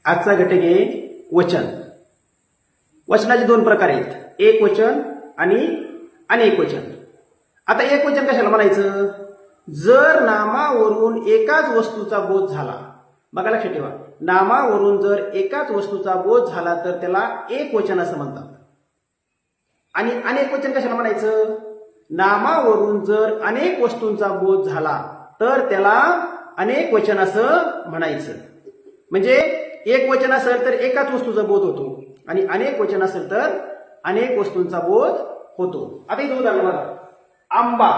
आजचा घटक आहे वचन. वचनाचे दोन प्रकार आहेत, एक वचन आणि अनेक वचन. आता एक वचन कशाला म्हणायचं? जर नामावरून एकाच वस्तूचा बोध झाला. बघा लक्षात ठेवा, नामावरून जर एकाच वस्तूचा बोध झाला तर त्याला एक वचन असं म्हणतात. आणि अनेक वचन कशाला म्हणायचं? नामावरून जर अनेक वस्तूंचा बोध झाला तर त्याला अनेक वचन असं म्हणायचं. म्हणजे एक वचन असेल तर एकाच वस्तूचा बोध होतो आणि अनेक वचन असेल तर अनेक वस्तूंचा बोध होतो. आता इथं उदाहरण बघा, आंबा,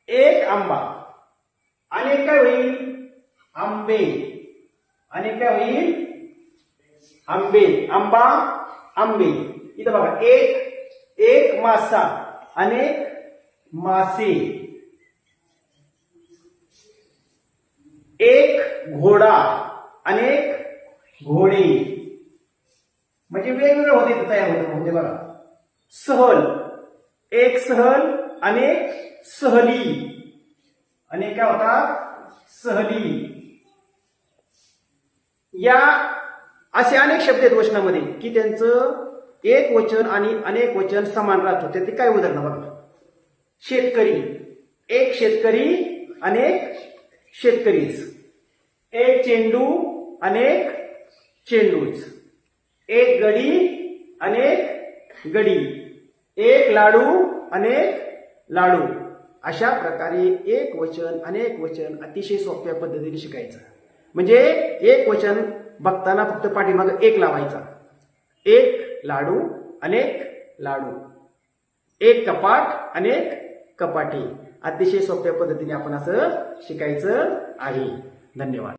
एक आंबा. अनेक काय होईल? आंबे. अनेक काय होईल? आंबे. आंबा, आंबे. इथं बघा, एक मासा, अनेक मासे. एक घोडा, अनेक घोडे. म्हणजे वेगवेगळं होते तयार होतं. म्हणजे बघा, सहल, एक सहल, अनेक सहली. अनेक काय होतात? सहली. या असे अनेक शब्द आहेत वचनामध्ये की त्यांचं एक वचन आणि अनेक वचन समान राहत होते. ते काय उदाहरण बघा, शेतकरी, एक शेतकरी, अनेक शेतकरीच. एक चेंडू, अनेक चेंडूच. एक गडी, अनेक गडी. एक लाडू, अनेक लाडू. अशा प्रकारे एक वचन अनेक वचन अतिशय सोप्या पद्धतीने शिकायचं. म्हणजे एक वचन बघताना फक्त पाठीमागं एक लावायचा. एक लाडू, अनेक लाडू. एक कपाट, अनेक कपाटे. अतिशय सोप्या पद्धतीने आपण असं शिकायचं आहे. धन्यवाद.